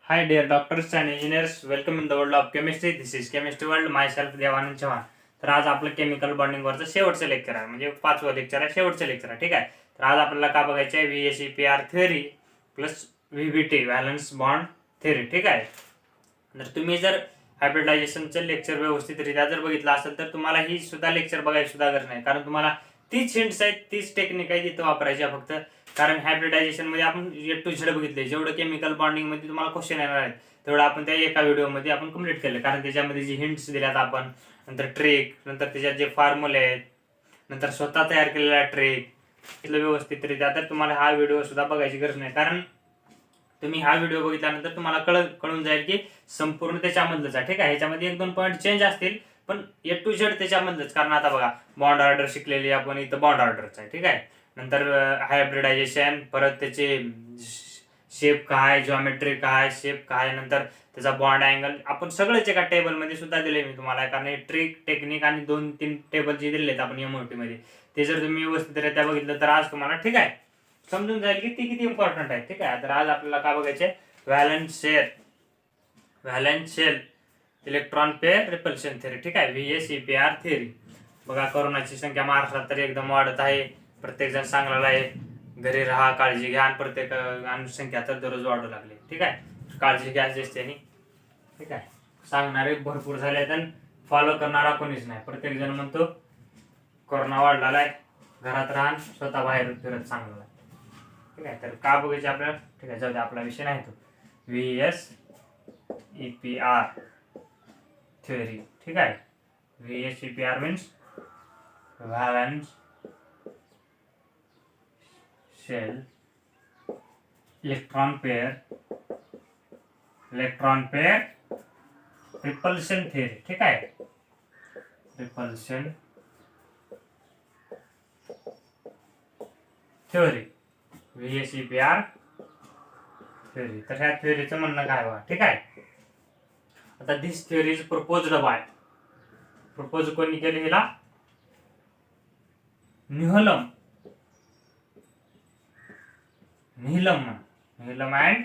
Hi, dear doctors and engineers. Welcome in the world of chemistry. This is Chemistry World. Myself Devanand Chavan. तर आज आपलं chemical bonding वरचं शेवटचं lecture आहे, म्हणजे 5वं लेक्चर आहे, शेवटचं लेक्चर आहे. ठीक आहे. तर आज आपल्याला काय बघायचं आहे, VSEPR theory plus VBT valence bond theory. ठीक आहे. तर तुम्ही जर हायब्रिडायझेशनचं लेक्चर व्यवस्थितरित्या जर बघितलं असेल तर तुम्हाला ही सुद्धा लेक्चर बघायची सुद्धा गरज नाही, कारण तुम्हाला तीच हिंट्स आहेत, तीच टेक्निक आहे तिथं वापरायची फक्त. कारण हायब्रिडायझेशन मध्ये आपण A to Z बघितले, जेवढं केमिकल बॉन्डिंग मध्ये तुम्हाला क्वेश्चन येणार आहेत तेवढं आपण त्या एका व्हिडिओमध्ये आपण कम्प्लीट केलं. कारण त्याच्यामध्ये जे हिंट्स दिल्यात आपण, नंतर ट्रिक, नंतर त्याच्यात जे फॉर्म्युले आहेत, नंतर स्वतः तयार केलेला ट्रिक तिथलं व्यवस्थितरित्या, तर तुम्हाला हा व्हिडिओ सुद्धा बघायची गरज नाही. कारण तुम्ही हा व्हिडिओ बघितल्यानंतर तुम्हाला कळून जाईल की संपूर्ण त्याच्यामधलंच आहे. ठीक आहे. ह्याच्यामध्ये 1-2 पॉईंट चेंज असतील, पण A to Z त्याच्यामधलंच. कारण आता बघा, बॉन्ड ऑर्डर शिकलेली आपण इथं बॉन्ड ऑर्डरच आहे. ठीक आहे. नंतर हायब्रिडायझेशन, परत त्याचे शेप काय, जॉमेट्री काय, शेप काय, नंतर त्याचा बॉन्ड अँगल, आपण सगळंच एका टेबलमध्ये सुद्धा दिले मी तुम्हाला. कारण हे ट्रिक, टेक्निक आणि 2-3 टेबल जे दिलेत आपण MOT मध्ये, ते जर तुम्ही व्यवस्थितरित्या बघितलं तर आज तुम्हाला ठीक आहे समजून जाईल की ती किती इम्पॉर्टंट आहे. ठीक आहे. तर आज आपल्याला काय बघायचे, valence shell electron pair repulsion theory. ठीक आहे. VSEPR theory. बघा, कोरोनाची संख्या महाराष्ट्रात तर एकदम वाढत आहे. प्रत्येक जण सांगलेला आहे घरी राहा, काळजी घ्या, आणि प्रत्येक संख्या तर दररोज वाढू लागली. ठीक आहे. काळजी घ्यायची असते. ठीक आहे. सांगणारे भरपूर झाले आणि फॉलो करणारा कोणीच नाही. प्रत्येक जण म्हणतो कोरोना वाढलेला आहे, घरात राहा, स्वतः बाहेर फिरत चांगलं आहे. ठीक आहे. तर का बघायचे आपल्याला, ठीक आहे, जाऊ दे, आपला विषय नाही तो. VSEPR theory. ठीक आहे. VSEPR means valence shell electron pair repulsion theory. ठीक आहे. Repulsion theory, VSEPR theory. तर ह्या थिअरीचं म्हणणं काय बघा. ठीक आहे. आता this theory is proposed by, propose कोणी केले हिला, निहलम अँड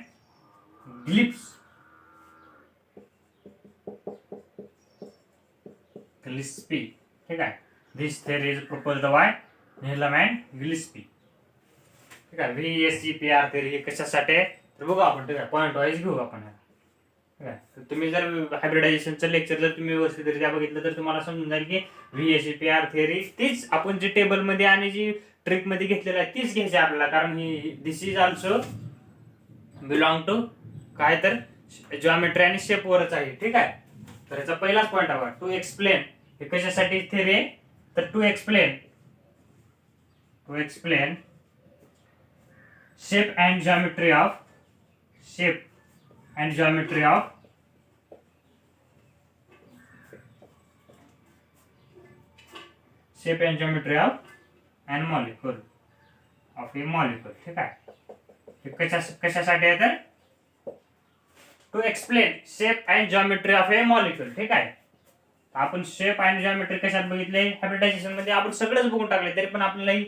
गिल्स्पी. ठीक आहे. This theory is proposed by Nyholm and Gillespie. ठीक आहे. VSEPR थिअरी हे कशासाठी आहे तर बघू आपण. ठीक आहे. पॉईंट वाईज घेऊ आपण. ठीक आहे. तर तुम्ही जर हायब्रिडायझेशनचं लेक्चर जर तुम्ही व्यवस्थितरित्या बघितलं तर तुम्हाला समजून जाईल की VSEPR थिअरी तीच आपण जी टेबलमध्ये आणि जी ट्रिक मध्ये घेतलेलं आहे तीच घ्यायची आपल्याला. कारण ही दिस इज ऑल्सो बिलॉंग टू काय तर जॉमेट्री आणि शेप वरच आहे. ठीक आहे. तर याचा पहिलाच पॉईंट आहे टू एक्सप्लेन. हे कशासाठी थिअरी आहे तर to explain shape and geometry of an molecule of a molecule. ठीक आहे. कशासाठी आहे तर to explain shape and geometry of a molecule. ठीक आहे. आपण शेप अँड जॉमेट्री कशात बघितले, हायब्रिडायझेशन मध्ये आपण सगळंच बघून टाकले, तरी पण आपल्याला ही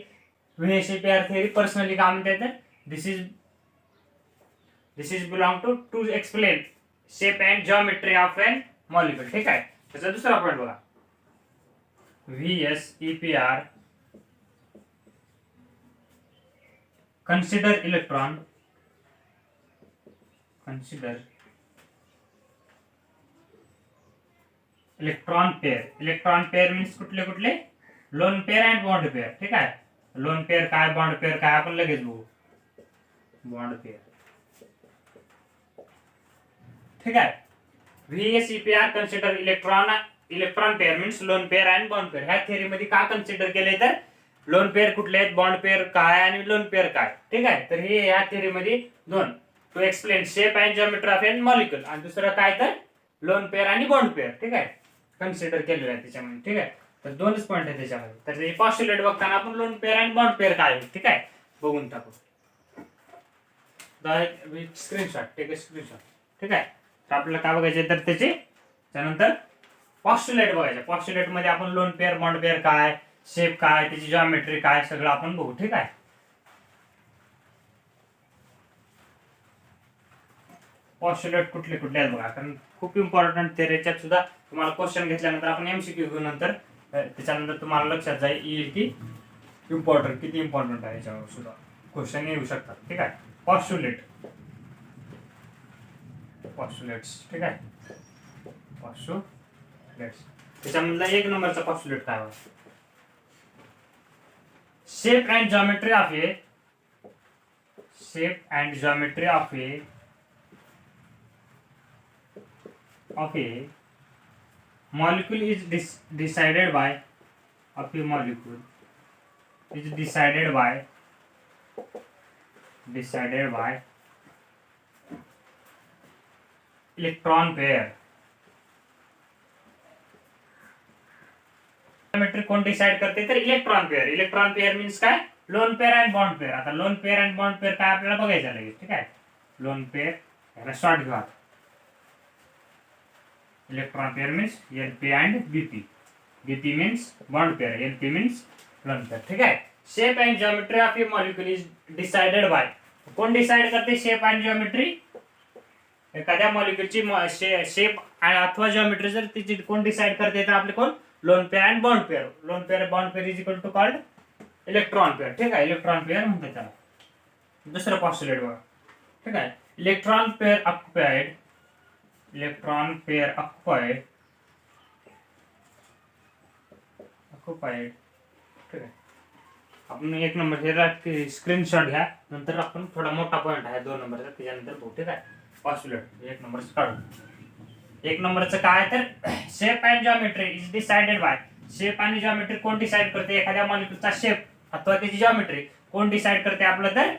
VSEPR थिअरी पर्सनली काय म्हणते तर this is belong to explain shape and geometry of an molecule. ठीक आहे. त्याचा दुसरा पॉईंट बघा, VSEPR consider electron pair means कुठले lone pair and bond pair. ठीक आहे. लोन पेअर काय, बॉन्ड पेअर काय, आपण लगेच बघू. Bond pair. ठीक आहे. VSEPR consider electron pair means lone pair and bond pair. ह्या थिअरी मध्ये का कन्सिडर केले तर लोन पेअर कुठले आहेत, बॉन्ड पेअर काय आणि लोन पेअर काय. ठीक आहे. तर हे ह्या थिअरी मध्ये दोन, to explain shape and geometry of an molecule, आणि दुसरं काय तर लोन पेअर आणि बॉन्ड पेअर. ठीक आहे. कन्सिडर केलेलं आहे त्याच्यामध्ये. ठीक आहे. तर दोनच पॉईंट आहे त्याच्यामध्ये. तर हे पॉस्ट्युलेट बघताना आपण लोन पेअर आणि बॉन्ड पेअर काय आहे ठीक आहे बघून टाकू. Screenshot, take a screenshot. ठीक आहे. तर आपल्याला काय बघायचे तर त्यानंतर पॉस्ट्युलेट बघायचं. पॉस्ट्युलेट मध्ये आपण लोन पेअर, बॉन्ड पेअर काय, शेप काय, त्याची जॉमेट्री काय, सगळं आपण बघू. ठीक आहे. पॉस्ट्युलेट कुठले कुठले आहेत बघा, कारण खूप इम्पॉर्टंट ते याच्यात सुद्धा तुम्हाला क्वेश्चन घेतल्यानंतर आपण MCQ घेऊ नंतर त्याच्यानंतर तुम्हाला लक्षात येईल की इम्पॉर्टंट किती इम्पॉर्टंट आहे, याच्यावर सुद्धा क्वेश्चन येऊ शकतात. ठीक आहे. पॉस्ट्युलेट्स ठीक आहे. पॉस्ट्युलेट्स त्याच्यामधला 1 नंबरचा पॉस्ट्युलेट काय होता? shape and geometry of a molecule is decided by electron pair. Geometry कोण डिसाइड करते तर इलेक्ट्रॉन पेअर मीन्स काय? Lone pair and bond pair. आता lone pair and bond pair काय आपल्याला बघायचं लगेच. ठीक आहे. लोन पेअर याला शॉर्ट घेऊ. Electron pair means LP and BP means bond pair, LP means lone pair. ठीक आहे. Shape and geometry of a molecule is decided by. कोण डिसाइड करते शेप अँड जिओमेट्री? एखाद्या मॉलिक्युलची शेप अथवा जिओमेट्री जर तिची कोण डिसाइड करते तर आपले कोण? Lone pair and bond pair. Lone pair bond pair is equal to called electron pair. ठीक आहे. इलेक्ट्रॉन पेअर म्हणतात त्याला. दुसरं पॉस्ट्युलेट बघा. ठीक आहे. इलेक्ट्रॉन पेअर ऑक्युपाइड ठीक आहे. आपण 1 नंबर हे स्क्रीनशॉट घ्या, नंतर आपण थोडा मोठा पॉईंट आहे 2 नंबरचा त्याच्यानंतर बघू. ठीक आहे. पॉस्ट्युलेट 1 नंबरचं काढू. 1 नंबरचं काय तर shape and geometry is decided bye. Shape आणि जिओमेट्री कोण डिसाइड करते? एखाद्या मॉलिक्युलचा शेप अथवा त्याची जिओमेट्री कोण डिसाइड करते आपलं तर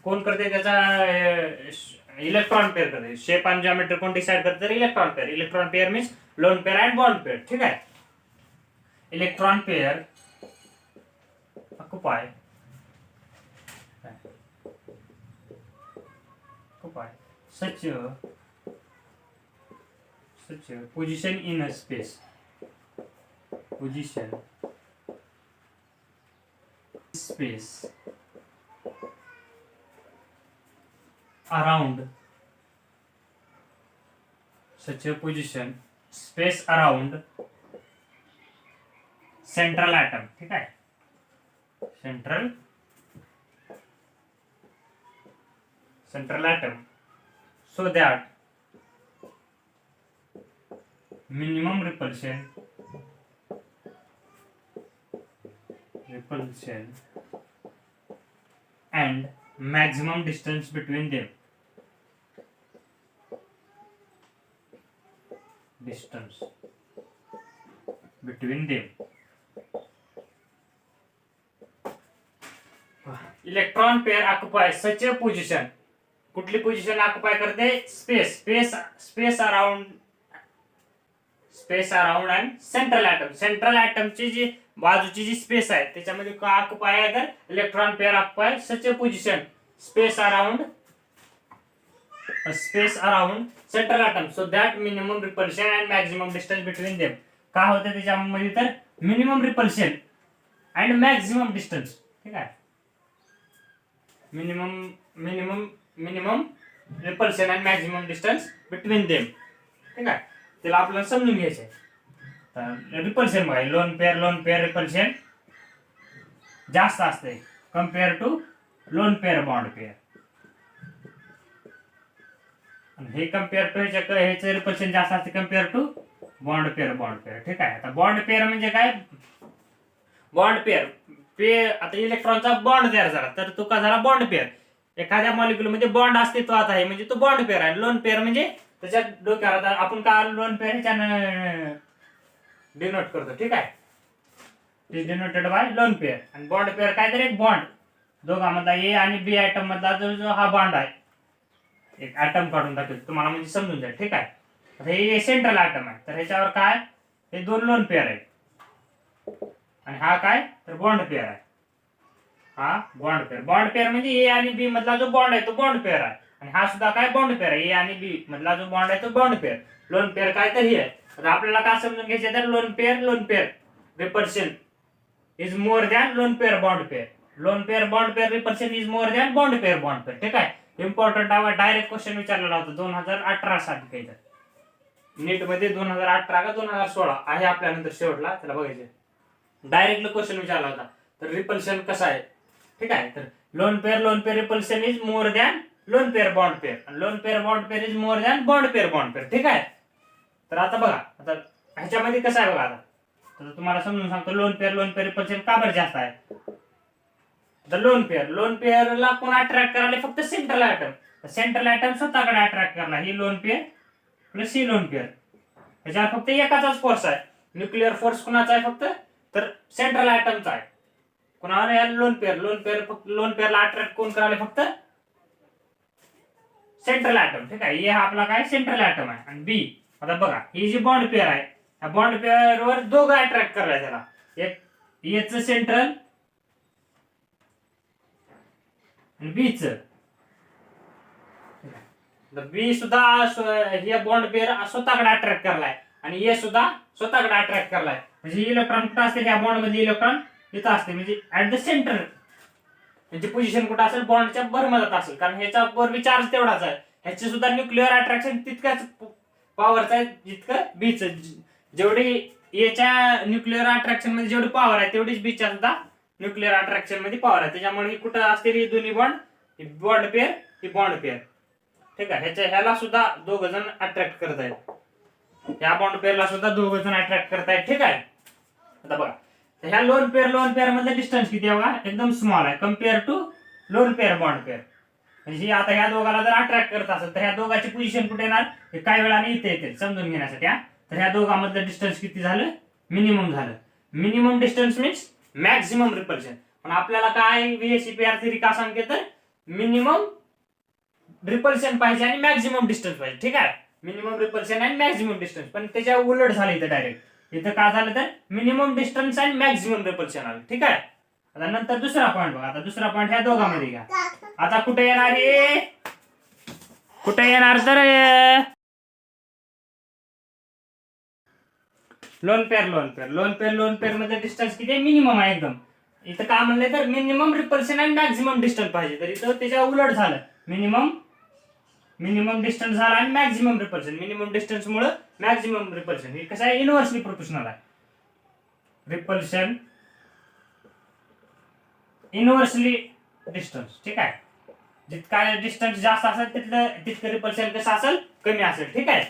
कोण करते? त्याचा इलेक्ट्रॉन पेअर करते. शेप आणि जिओमेट्री कोण डिसाइड करते तर electron pair means lone pair and bond pair. ठीक आहे. Electron pair occupy such a position in a space around central atom. ठीक आहे. central atom so that minimum repulsion and maximum distance between them. Electron pair occupy such a position. कुठली position occupy करते? Space around and central ॲटमची जी बाजूची जी space आहे त्याच्यामध्ये काय ऑक्युपाय आहे तर electron pair occupy such a position space around central atom so that minimum repulsion and maximum distance between them. काय होतं त्याच्यामध्ये तर minimum repulsion and maximum distance. ठीक आहे. Minimum repulsion and maximum distance between them. ठीक आहे. त्याला आपल्याला समजून घ्यायचंय. तर रिपल्शन बघा, लोन पेअर रिपल्शन जास्त असते compare to lone pair bond pair. हे कम्पेअर टू ह्याचं रिपल्शन जास्त असते कम्पेअर टू बॉन्ड पेअर. ठीक आहे. आता बॉन्ड पेअर म्हणजे काय? बॉन्ड पेअर आता इलेक्ट्रॉनचा बॉन्ड तयार झाला तर तो का झाला? Bond pair. एखाद्या मॉलिक्युल मध्ये बॉन्ड अस्तित्वात आहे म्हणजे तो बॉन्ड पेअर आहे. लोन पेअर म्हणजे त्याच्या डोक्यावर आपण काय लोन पेअर ह्याच्यानं डिनोट करतो. ठीक आहे. Is denoted by loan pair. आणि बॉन्ड पेअर काय तर एक बॉन्ड दोघांमधला ए आणि बी ॲटम मधला जो हा बॉन्ड आहे, एक ॲटम काढून दाखवतो तुम्हाला म्हणजे समजून जाईल. ठीक आहे. हे सेंट्रल ॲटम आहे तर ह्याच्यावर काय हे 2 लोन पेअर आहेत आणि हा काय तर बॉन्ड पेअर आहे. हा बॉन्ड पेअर म्हणजे ए आणि बी मधला जो बॉन्ड आहे तो बॉन्ड पेअर आहे आणि हा सुद्धा काय बॉन्ड पेअर आहे. ए आणि बी मधला जो बॉन्ड आहे तो बॉन्ड पेअर. लोन पेअर काय तर हे आहे. आता आपल्याला काय समजून घ्यायचं तर lone pair repulsion is more than lone pair bond pair. Lone pair bond pair repulsion is more than bond pair. ठीक आहे. इम्पॉर्टंट डायरेक्ट क्वेश्चन विचारलेला होता 2018 साठी काही तर नीट मध्ये 2018 का 2016 आहे आपल्यानंतर शेवटला त्याला बघायचे डायरेक्टली क्वेश्चन विचारला होता. तर रिपल्शन कसं आहे ठीक आहे. तर lone pair repulsion is more than lone pair bond pair आणि lone pair bond pair is more than bond pair ठीक आहे. तर आता बघा आता ह्याच्यामध्ये कसं आहे बघा आता तर तुम्हाला समजून सांगतो लोन पेअर रिपल्शन का बरं जास्त आहे. तर लोन पेअरला कोण अट्रॅक्ट करायला फक्त सेंट्रल ॲटम स्वतःकडे अट्रॅक्ट करणार ही लोन पेअर प्लस ही लोन पेअर ह्याच्यावर फक्त एकाचाच फोर्स आहे. न्यूक्लिअर फोर्स कुणाचा आहे फक्त तर सेंट्रल ॲटमचा आहे. कुणाला या लोन पेअरला अट्रॅक्ट कोण करायला फक्त सेंट्रल ॲटम ठीक आहे. हे आपला काय सेंट्रल ॲटम आहे आणि बी आता बघा ही जी बॉन्ड पेअर आहे या बॉन्ड पेअरवर दोघं अट्रॅक्ट करायला त्याला एक एचं सेंट्रल आणि बीच बी सुद्धा हे बॉन्ड पेअर स्वतःकडे अट्रॅक्ट करलाय आणि हे सुद्धा स्वतःकडे अट्रॅक्ट करलाय म्हणजे इलेक्ट्रॉन कुठं असते या बॉन्ड मध्ये इलेक्ट्रॉन इथं असते म्हणजे ऍट द सेंटर यांची पोझिशन कुठं असेल बॉन्डच्या बरमधात असेल कारण ह्याचा वर चार्ज तेवढाच आहे. ह्याचे सुद्धा न्यूक्लिअर अट्रॅक्शन तितक्याच पॉवरचा आहे जितकं बीच जेवढी याच्या न्यूक्लिअर अट्रॅक्शन मध्ये जेवढी पॉवर आहे तेवढीच बीचच्या सुद्धा न्यूक्लिअर अट्रॅक्शन मध्ये पॉवर आहे. त्याच्यामुळे कुठं असते ही दोन्ही बॉन्ड पेअर ही बॉन्ड पेअर ठीक आहे. ह्याला सुद्धा दोघ जण अट्रॅक्ट करत आहेत. ह्या बॉन्ड पेअरला सुद्धा दोघ जण अट्रॅक्ट करत आहेत ठीक आहे. आता बघा ह्या लोन पेअर मधलं डिस्टन्स किती आहे बघा एकदम स्मॉल आहे compare to lone pair bond pair म्हणजे आता ह्या दोघाला जर अट्रॅक्ट करत असेल तर ह्या दोघांची पोझिशन कुठे येणार हे काही वेळाने इथे येते समजून घेण्यासाठी. तर ह्या दोघांमधलं डिस्टन्स किती झालं मिनिमम झालं. Minimum distance means maximum repulsion पण आपल्याला काय VSEPR थेरी का सांगते तर मिनिमम रिपल्शन पाहिजे आणि मॅक्झिमम डिस्टन्स पाहिजे ठीक आहे. मिनिमम रिपल्शन आणि मॅक्झिमम डिस्टन्स पण त्याच्या उलट झालं इथं डायरेक्ट इथं काय झालं तर मिनिमम डिस्टन्स आणि मॅक्झिमम रिपल्शन आलं ठीक आहे. आता नंतर दुसरा पॉईंट बघा आता दुसरा पॉईंट ह्या दोघांमध्ये घ्या. आता कुठे येणार हे कुठे येणार तर लोन पेअर मध्ये डिस्टन्स किती मिनिमम आहे एकदम. इथं काय म्हणलंय तर मिनिमम रिपल्शन आणि मॅक्झिमम डिस्टन्स पाहिजे तर इथं त्याच्या उलट झालं मिनिमम डिस्टन्स झाला आणि मॅक्झिमम रिपल्शन मिनिमम डिस्टन्स मुळे मॅक्झिमम रिपल्शन हे कसं आहे इनव्हर्सली प्रोपोर्शनल आहे. रिपल्शन इनव्हर्सली डिस्टन्स ठीक आहे. जितका डिस्टन्स जास्त असेल तितकं रिपल्शन कसं असेल कमी असेल ठीक आहे.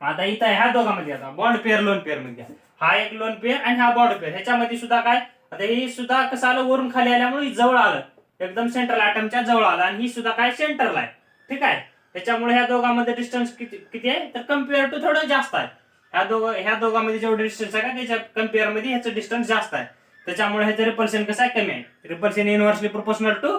आता इथं ह्या दोघांमध्ये आता बॉन्ड पेअर लोन पेअर मध्ये हा एक लोन पेअर आणि हा बॉन्ड पेअर ह्याच्यामध्ये सुद्धा काय आता ही सुद्धा कसं आलं वरून खाली आल्यामुळे जवळ आलं एकदम सेंट्रल ॲटमच्या जवळ आलं आणि ही सुद्धा काय सेंटरला आहे ठीक आहे. त्याच्यामुळे ह्या दोघांमध्ये डिस्टन्स किती आहे तर कम्पेअर टू थोडं जास्त आहे. ह्या दोघांमध्ये जेवढं डिस्टन्स आहे का त्याच्या कम्पेअर मध्ये ह्याचं डिस्टन्स जास्त आहे त्याच्यामुळे ह्याचं रिपल्शन कसं आहे कमी आहे. Repulsion inversely proportional to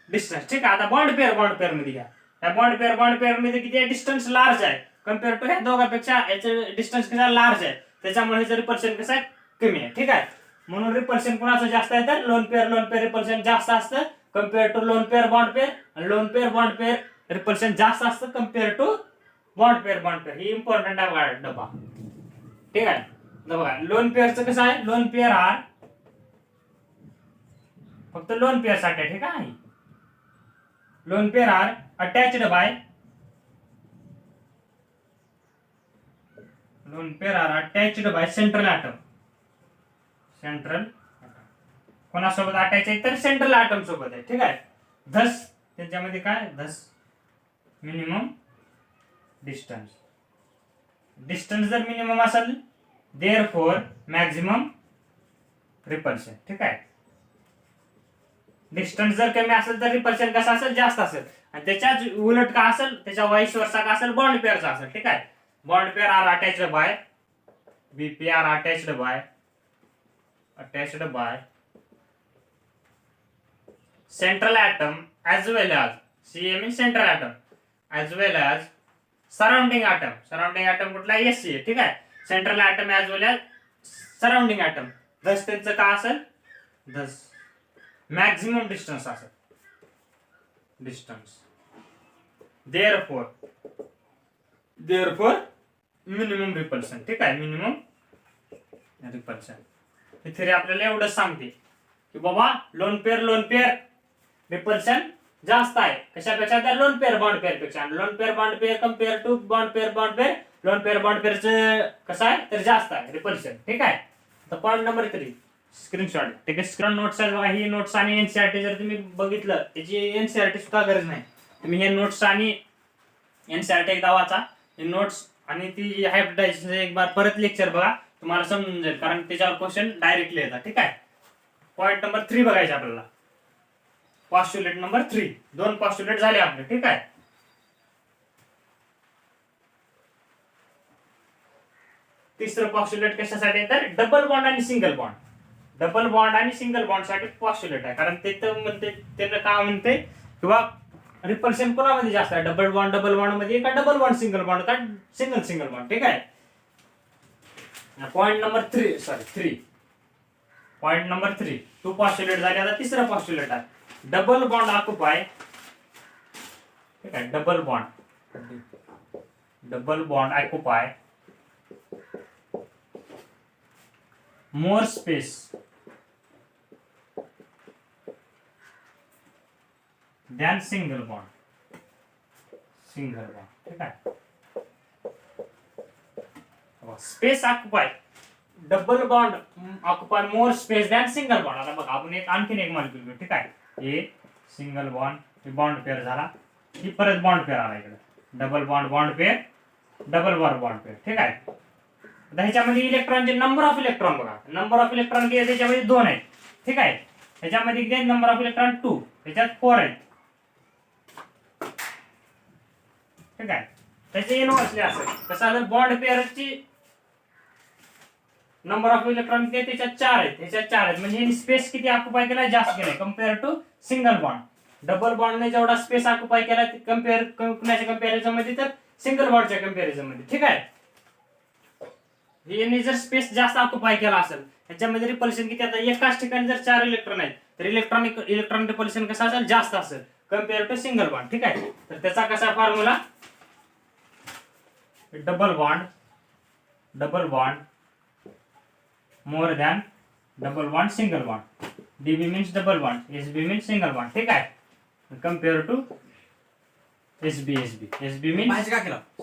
distance ठीक आहे. आता बॉन्ड पेअर मध्ये घ्या. या बॉन्ड पेअर मध्ये किती आहे डिस्टन्स लार्ज आहे कम्पेअर टू ह्या दोघांपेक्षा याचं डिस्टन्स कसा लार्ज आहे त्याच्यामुळे ह्याचं रिपल्शन कसं आहे कमी आहे ठीक आहे. म्हणून रिपल्शन कोणाचं जास्त आहे तर लोन पेअर रिपल्शन जास्त असतं compare to lone pair bond pair आणि lone pair bond pair repulsion जास्त असतं कम्पेअर टू बॉन्ड पेअर ही इम्पॉर्टंट आहे डबा ठीक आहे. बघा लोन पेअरचं कसं आहे लोन पेअर आर फक्त लोन पेअर साठी ठीक आहे. Lone pair are attached by central atom कोणासोबत अटॅच आहे तर सेंट्रल ॲटम सोबत आहे ठीक आहे. धस त्याच्यामध्ये काय धस मिनिमम डिस्टन्स जर मिनिमम असेल देअरफॉर मॅक्झिमम रिपल्शन ठीक आहे. डिस्टन्स जर कमी असेल तर रिपल्शन कसं असेल जास्त असेल आणि त्याच्या उलट का असेल त्याच्या वाईस वर्सा का असेल बॉन्ड पेअरचा असेल ठीक आहे. Bond pair are attached by BP are attached by central atom as well as CA means central atom as well as surrounding atom कुठला SC ठीक आहे. Central atom as well as surrounding atom धस त्यांचं का असेल धस maximum distance असेल therefore minimum repulsion ठीक आहे. मिनिमम रिपल्शन ही थेरी आपल्याला एवढंच सांगते की बाबा लोन पेअर रिपल्शन जास्त आहे कशापेक्षा, त्या लोन पेअर बॉन्ड पेअर पेक्षा. Lone pair bond pair compare to bond pair lone pair bond पेअरचं कसं आहे तर जास्त आहे रिपल्शन. ठीक आहे. तर पॉईंट नंबर 3 स्क्रीनशॉट. ठीक आहे. स्क्रीन नोट्स आहे बघा. ही नोट्स आणि एनसीआरटी जर तुम्ही बघितलं त्याची एनसीआरटी सुद्धा गरज नाही. तुम्ही हे नोट्स आणि एनसीआरटी एकदा वाचा. हे नोट्स आणि ती हायब्रिडायझेशन एक बार परत लेक्चर बघा, तुम्हाला समजून जाईल, कारण त्याच्यावर क्वेश्चन डायरेक्टली येतात. ठीक आहे. पॉईंट नंबर 3 बघायचे आपल्याला. पॉस्ट्युलेट नंबर 3. 2 पॉस्ट्युलेट झाले आपले. ठीक आहे. तिसरं पॉस्ट्युलेट कशासाठी तर डबल बॉन्ड आणि सिंगल बॉन्ड. डबल बॉन्ड आणि सिंगल बॉन्ड साठी पॉस्ट्युलेट आहे, कारण ते तर म्हणते त्यांना काय म्हणते किंवा रिपल्शन कोणामध्ये जास्त आहे, डबल बॉन्ड मध्ये का डबल बॉन्ड सिंगल बॉन्ड का सिंगल बॉन्ड. ठीक आहे. पॉईंट नंबर 3 पॉईंट नंबर 3 2 पॉस्ट्युलेट झाले. आता तिसरं पॉस्ट्युलेट आहे डबल बॉन्ड ऑक्युपाय. ठीक आहे. Double bond occupy more space than single bond. ठीक आहे. Space occupy double bond occupy more space than single bond. आता बघा आपण आणखीन एक मॉलिक्यूल घेऊ. ठीक आहे. हे सिंगल बॉन्ड बॉन्ड पेअर झाला, ही परत बॉन्ड पेअर आला इकडे. Double bond bond pair double bond pair. ठीक आहे. आता ह्याच्यामध्ये इलेक्ट्रॉनचे नंबर ऑफ इलेक्ट्रॉन बघा. नंबर ऑफ इलेक्ट्रॉन किती त्याच्यामध्ये 2 आहेत. ठीक आहे. ह्याच्यामध्ये किती नंबर ऑफ इलेक्ट्रॉन 2, ह्याच्यात 4 आहेत. ठीक आहे. त्याचे इनव्हर्सली असेल कसं आलं बॉन्ड पेअरची नंबर ऑफ इलेक्ट्रॉन किती त्याच्यात 4 आहेत, ह्याच्यात 4 आहेत. म्हणजे स्पेस किती ऑक्युपाय केलाय जास्त केलाय compare to single bond. Double बॉन्डने जेवढा स्पेस ऑक्युपाय केलाय कम्पेअर कुणाच्या कम्पॅरिझन मध्ये तर सिंगल बॉन्डच्या कम्पॅरिझन मध्ये. ठीक आहे. यांनी जर स्पेस जास्त ऑक्युपाय केला असेल ह्याच्यामध्ये रिपल्शन किती, आता एकाच ठिकाणी जर 4 इलेक्ट्रॉन आहेत तर इलेक्ट्रॉन रिपल्शन कसं असेल जास्त असेल कम्पेअर टू सिंगल बॉन्ड. ठीक आहे. तर त्याचा कसा formula double bond more than double bond single bond. DB means double bond, SB means single bond. ठीक आहे. Compare to SB means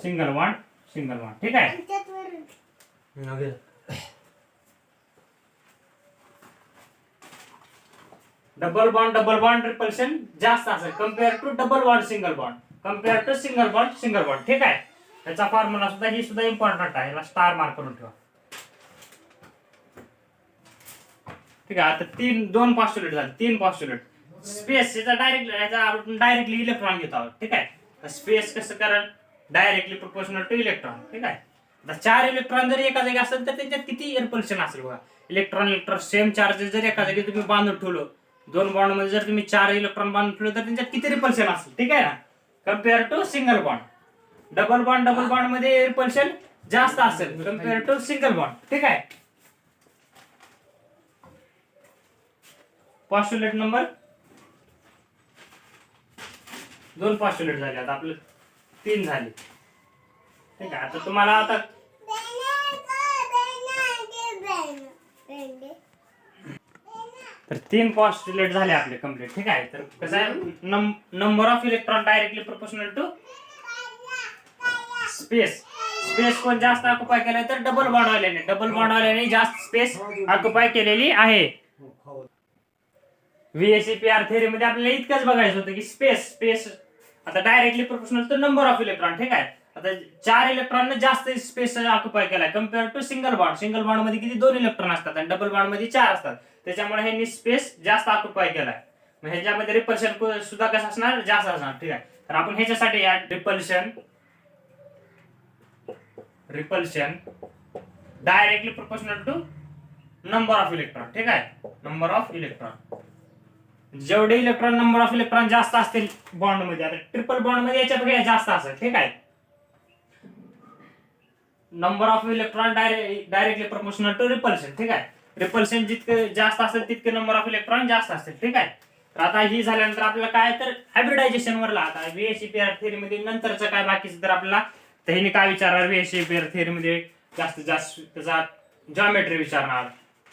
single bond. ठीक आहे. डबल बॉन्ड रिपल्शन जास्त असेल compare to double bond single bond. ठीक आहे. त्याचा formula सुद्धा ही सुद्धा इम्पॉर्टंट आहे, याला स्टार मार्क करून ठेवा. ठीक आहे. आता 2 पॉस्ट्युलेट झाले. 3 पॉस्ट्युलेट स्पेस डायरेक्टली इलेक्ट्रॉन घेतो आहोत. ठीक आहे. स्पेस कसं कराल डायरेक्टली प्रोपोर्शनल टू इलेक्ट्रॉन. ठीक आहे. आता 4 इलेक्ट्रॉन जर एका जागी असेल तर त्यांच्यात किती रिपल्शन असेल बघा. इलेक्ट्रॉन सेम चार्जेस जर एका जागी तुम्ही बांधून ठेवलं, 2 बॉन्ड मध्ये जर तुम्ही 4 इलेक्ट्रॉन बांधून ठेवलं तर त्यांच्यात किती रिपल्शन असेल. ठीक आहे ना. Compare to single bond. Double bond मध्ये रिपल्शन जास्त असेल कम्पेअर टू सिंगल बॉन्ड. ठीक आहे. पॉस्ट्युलेट नंबर 2 पॉस्ट्युलेट झाले. आता आपले 3 झाले. ठीक आहे. आता तुम्हाला आता तर 3 पॉस्ट्युलेट झाले आपले कम्प्लीट. ठीक आहे. तर कसं आहे number of electron directly proportional to space कोण जास्त ऑक्युपाय केलाय तर डबल बॉन्ड वाल्याने जास्त स्पेस ऑक्युपाय केलेली आहे. व्हीएसीपीआर थेअरी मध्ये आपल्याला इतकंच बघायचं होतं की स्पेस आता directly proportional to number of electron. ठीक आहे. आता 4 इलेक्ट्रॉन जास्त स्पेस ऑक्युपाय केलाय कम्पेअर टू सिंगल बॉन्ड मध्ये किती 2 इलेक्ट्रॉन असतात आणि डबल बॉन्ड मध्ये 4 असतात. त्याच्यामुळे ह्यांनी स्पेस जास्त ऑक्युपाय केलाय. मग ह्याच्यामध्ये रिपल्शन सुद्धा कसं असणार जास्त असणार. ठीक आहे. तर आपण ह्याच्यासाठी या repulsion directly proportional to number of electron. ठीक आहे. नंबर ऑफ इलेक्ट्रॉन जेवढे इलेक्ट्रॉन नंबर ऑफ इलेक्ट्रॉन जास्त असतील बॉन्ड मध्ये, आता ट्रिपल बॉन्ड मध्ये याच्यापेक्षा जास्त असेल. ठीक आहे. Number of electron directly proportional to repulsion. ठीक आहे. रिपल्शन जितके जास्त असेल तितके नंबर ऑफ इलेक्ट्रॉन जास्त असतील. ठीक आहे. तर आता ही झाल्यानंतर आपल्याला काय तर हायब्रिडायझेशन वरला आता व्हीएसीपीआर थेअरी मध्ये नंतरचं काय बाकीचं तर आपल्याला त्यांनी काय विचारणार व्हीएसीपीआर थेअरी मध्ये जास्त त्याचा जॉमेट्री विचारणार.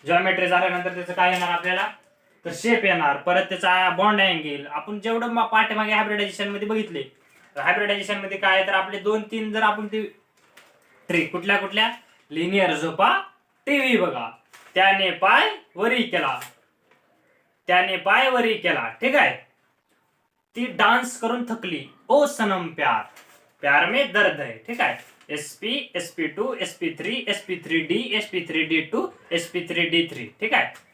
जॉमेट्री झाल्यानंतर त्याचं काय येणार आपल्याला तर शेप येणार, परत त्याचा बॉन्ड अँगल. आपण जेवढं पाठीमागे हायब्रिडायझेशन मध्ये बघितले, तर हायब्रिडायझेशन मध्ये काय तर आपले 2-3 जर आपण ते ट्रिक कुठल्या कुठल्या, लिनियर झोपा टीव्ही बघा, त्याने पाय वरी केला, त्याने पाय वरी केला, ठीक आहे. ती डान्स करून थकली, ओ सनम प्यार, प्यार में दर्द है, ठीक आहे. SP, SP2, SP3, SP3D, SP3D2, SP3D3, ठीक आहे.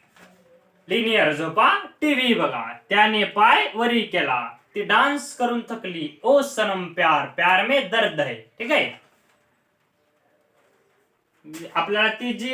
लिनियर झोपा टीव्ही बघा, त्याने पाय वरी केला, ती डान्स करून थकली, ओ सनम प्यार, प्यार में दर्द है, ठीक आहे. आपल्याला ती जी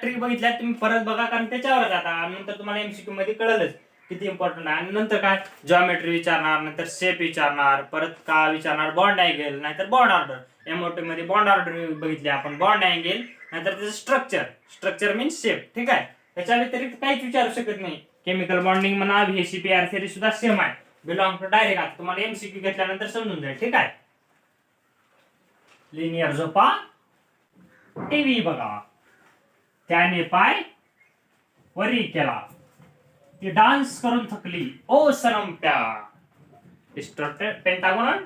ट्रिक बघितल्या तुम्ही परत बघा, कारण त्याच्यावरच आता नंतर तुम्हाला MCQ मध्ये कळलंच किती इम्पॉर्टंट आहे. आणि नंतर काय जॉमेट्री विचारणार, नंतर शेप विचारणार, परत का विचारणार बॉन्ड अँगल, नाहीतर बॉन्ड ऑर्डर. MOT मध्ये बॉन्ड ऑर्डर बघितली आपण, बॉन्ड अँगल, नाहीतर त्याचं स्ट्रक्चर, स्ट्रक्चर मीन्स शेप, ठीक आहे. त्याच्या व्यतिरिक्त काहीच विचारू शकत नाही. केमिकल बॉन्डिंग म्हणा, VCPR थेरी सुद्धा सेम आहे, बिलॉंग टू डायरेक्ट. आता तुम्हाला MCQ घेतल्यानंतर समजून जाईल, ठीक आहे. लिनियर झोपा टीव्ही बघा, त्याने पाय वरी केला, ती डान्स करून थकली, ओ सनम प्यार. Distorted pentagonal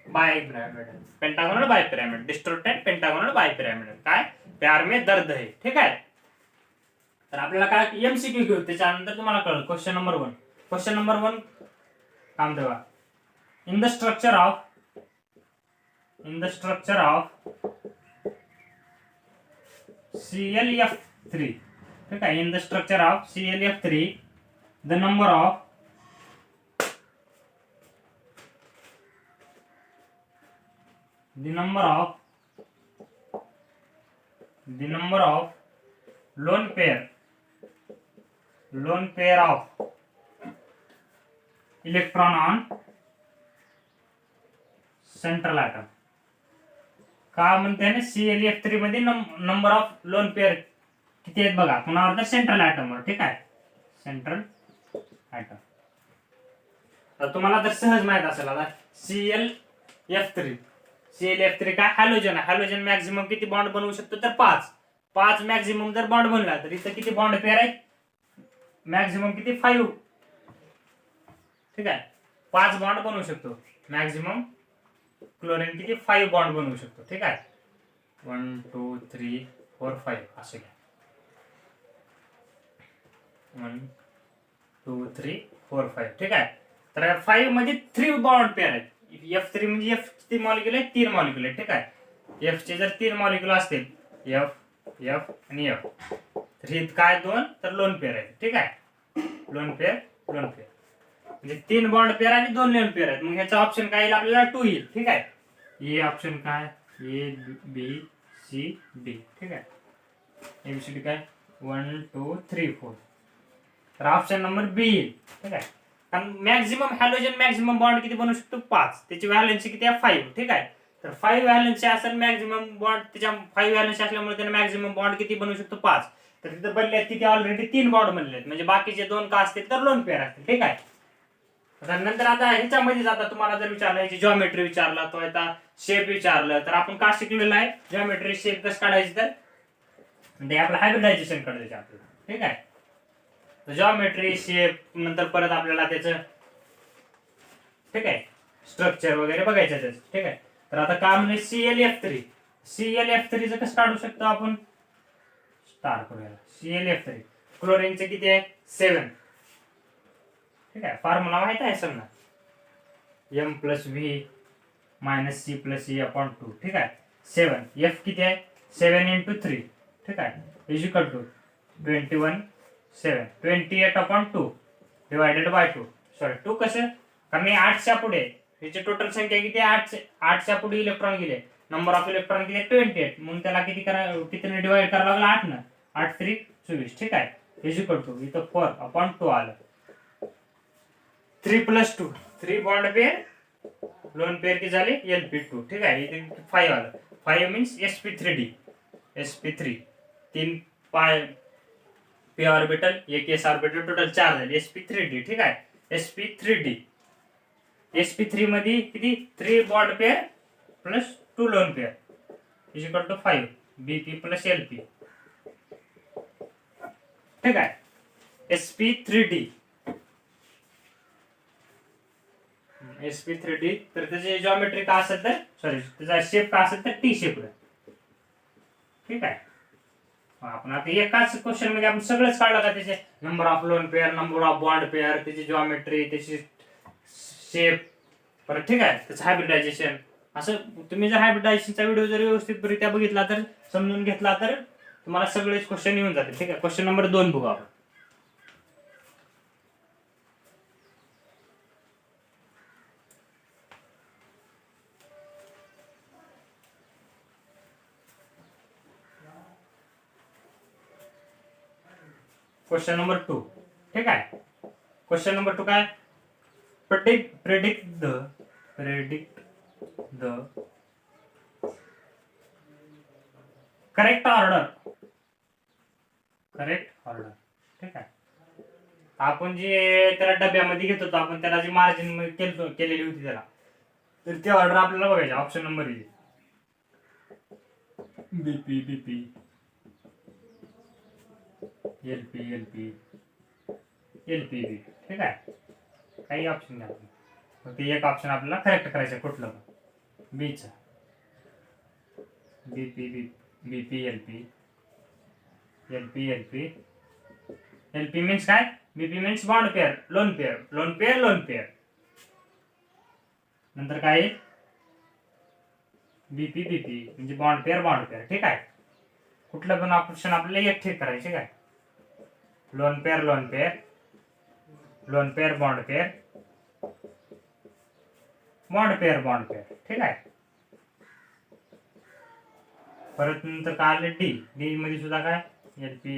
bipyramid, pentagonal bipyramid, distorted pentagonal bipyramid. काय, प्यार में दर्द है, ठीक आहे. तर आपल्याला काय MCQ घेऊ, त्याच्यानंतर तुम्हाला कळलं. क्वेश्चन नंबर 1, क्वेश्चन नंबर 1 काम देवा. In the structure of ClF3, ठीक आहे. In the structure of ClF3, the number of lone pair of electron on central atom. का म्हणते ना, ClF3 मध्ये नंबर ऑफ लोन पेअर किती आहेत बघा, कुणावर तर सेंट्रल ॲटमवर, ठीक आहे. Central atom. तर तुम्हाला तर सहज माहित असेल आता ClF3 काय हॅलोजन आहे. हॅलोजन मॅक्झिमम किती बॉन्ड बनवू शकतो तर 5 मॅक्झिमम जर बॉन्ड बनला तर इथं किती बॉन्ड पेअर आहेत, मॅक्झिमम किती 5, ठीक आहे. 5 बॉन्ड बनवू शकतो मॅक्झिमम. क्लोरीन किती 5 बॉन्ड बनवू शकतो, ठीक आहे. 1 2 3 4 5 असं घ्या. 1 2 3 4 5, ठीक आहे. तर 5 मध्ये 3 बॉन्ड पेअर आहेत. F3 म्हणजे F किती मॉलिक्युल आहे, 3 मॉलिक्युल आहे, ठीक आहे. F चे जर 3 मॉलिक्युल असतील, F आणि F, तर हे काय 2 तर लोन पेअर आहे, ठीक आहे. लोन पेअर म्हणजे 3 बॉन्ड पेअर आणि 2 लोन पेअर आहेत. मग ह्याचा ऑप्शन काय येईल आपल्याला 2 येईल, ठीक आहे. हे ऑप्शन काय A B C D, ठीक आहे. MCD काय 1 2 3 4, तर ऑप्शन नंबर B येईल, ठीक आहे. कारण मॅक्झिमम हॅलोजन मॅक्झिमम बॉन्ड किती बनवू शकतो 5, त्याची व्हॅलेन्सी किती आहे 5, ठीक आहे. तर 5 व्हॅलेन्सी असेल मॅक्झिमम बॉन्ड, त्याच्या 5 व्हॅलेन्सी असल्यामुळे त्याने मॅक्झिमम बॉन्ड किती बनवू शकतो 5. तर तिथे बनले किती ऑलरेडी 3 बॉन्ड बनले, म्हणजे बाकीचे 2 का असतील तर लोन पेअर असतील, ठीक आहे. नंतर आता ह्याच्यामध्ये आता तुम्हाला जर विचारलं, याची जॉमेट्री विचारला, तो आता शेप विचारलं, तर आपण का शिकलेलं आहे जॉमेट्री शेप कसं काढायची, तर म्हणजे आपलं हायब्रिडायझेशन काढायचं आपल्याला, ठीक आहे. जॉमेट्री शेप नंतर परत आपल्याला त्याचं, ठीक आहे, स्ट्रक्चर वगैरे बघायचं त्याचं, ठीक आहे. तर आता काय म्हणजे ClF3 कसं काढू शकतो आपण, स्टार करूया. ClF3 क्लोरीनचे किती आहे 7, ठीक आहे. फॉर्म्युला माहित आहे समजा, M + V - C + E/2, ठीक आहे. 7 F किती आहे 7 × 3, ठीक आहे, equal to 21 7 28/2 divided by 2. Sorry 2 कसं, कारण 8च्या पुढे ह्याची टोटल संख्या किती आहे 8च्या पुढे इलेक्ट्रॉन गेले, नंबर ऑफ इलेक्ट्रॉन किती 28, म्हणून त्याला कितीने डिवाइड करावं लागलं 8 न, 8 3 24, ठीक आहे. इक्वल टू इथं 4/2 आलं. 3 + 2 3 बॉन्ड पेअर, लोन पेअर किती झाले Lp2, ठीक आहे. इथे 5 आलं. 5 means sp3d, sp3 3 p orbital 1 s orbital, total 4 झाले sp3d, ठीक आहे. sp3d sp3 मध्ये किती 3 bond pair plus 2 lone pair equal to 5 bp + lp, ठीक आहे. sp3d. sp3d तर त्याची जॉमेट्री का असेल तर सॉरी त्याचा शेप का असेल तर टी शेप. ठीक आहे. आपण आता एकाच क्वेश्चन मध्ये आपण सगळंच काढलं का, त्याचे number of lone pair, number of bond pair, त्याची जॉमेट्री, त्याची शेप, परत ठीक आहे त्याचं हायब्रिडायझेशन. असं तुम्ही जर हायब्रिडायझेशनचा व्हिडिओ जर व्यवस्थितरित्या बघितला तर समजून घेतला तर तुम्हाला सगळेच क्वेश्चन येऊन जातील. ठीक आहे. क्वेश्चन नंबर 2 बघू आपण. Question number 2. ठीक आहे. क्वेश्चन नंबर 2 काय, predict the correct order. ठीक आहे. आपण जे त्याला डब्यामध्ये घेत होतो आपण, त्याला जी मार्जिन केलेली होती त्याला, तर ती ऑर्डर आपल्याला बघायची. Option number A BP LP LPB. ठीक आहे. काही ऑप्शन नाही, फक्त एक ऑप्शन आपल्याला करेक्ट करायचं कुठलं बीच. बीपी एलपी मीन्स काय, BP means bond pair, lone pair. नंतर काय बीपी म्हणजे बॉन्ड पेअर. ठीक आहे. कुठलं पण ऑप्शन आपल्याला एक ठीक करायचे. काय लोन पेअर बॉन्ड पेअर. ठीक आहे. परत नंतर काय आले डी मध्ये सुद्धा काय एलपी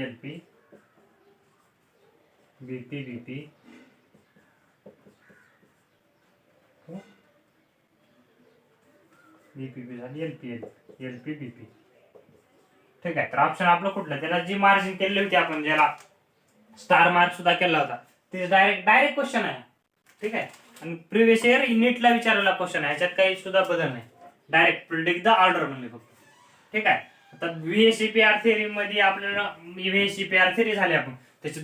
बीपी झाली एलपी बीपी. ठीक आहे. तर ऑप्शन आपलं कुठलं, त्याला जी मार्जिन केली होती आपण, ज्याला स्टार मार्क सुद्धा केला होता, ते डायरेक्ट क्वेश्चन आहे. ठीक आहे. आणि प्रिव्हियस इयर नीटला विचारलेला क्वेश्चन आहे, ह्याच्यात काही सुद्धा बदल नाही. डायरेक्ट प्रिडिक्ट द ऑर्डर म्हणले फक्त. ठीक आहे. आता व्हीएसीपीआर थेअरी मध्ये आपल्याला व्हीएसीपीआर थेअरी झाली, आपण त्याचे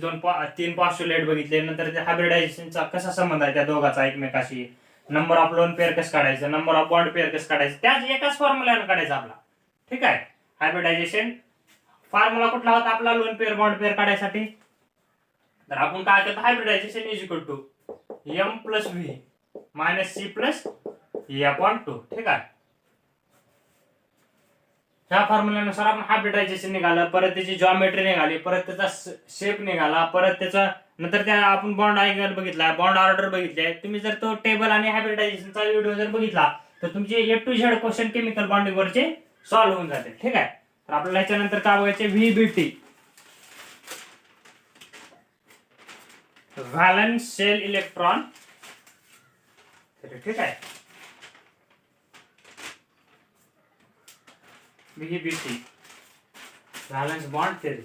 3 पॉस्ट्युलेट बघितले. नंतर त्या हायब्रिडायझेशनचा कसा संबंध आहे त्या दोघांचा एकमेकाशी, नंबर ऑफ लोन पेअर कसं काढायचं, नंबर ऑफ बॉन्ड पेअर कसं काढायचं, त्याच एकाच फॉर्म्युल्यानं काढायचा आपला. ठीक आहे. हायब्रिडायझेशन फॉर्म्युला कुठला होता आपला लोन पेअर बॉन्ड पेअर काढायसाठी, तर आपण काय करतो, hybridization is equal to M plus V minus C plus A upon 2. ठीक आहे. ह्या फॉर्म्युल्यानुसार आपण हायब्रिडायझेशन निघालं, परत त्याची जॉमेट्री निघाली, परत त्याचा शेप निघाला, परत त्याचा नंतर त्या आपण बॉन्ड आयगर बघितला, बॉन्ड ऑर्डर बघितले. तुम्ही जर तो टेबल आणि हायब्रिडायझेशनचा व्हिडिओ जर बघितला तर तुमचे A to Z question chemical bonding वरचे सॉल्व्ह होऊन जाते. ठीक आहे. तर आपल्याला याच्यानंतर काय बघायचे, व्हीबीटी व्हॅलन्स शेल इलेक्ट्रॉन. ठीक आहे. व्हीबीटी व्हॅलन्स बॉन्ड थेअरी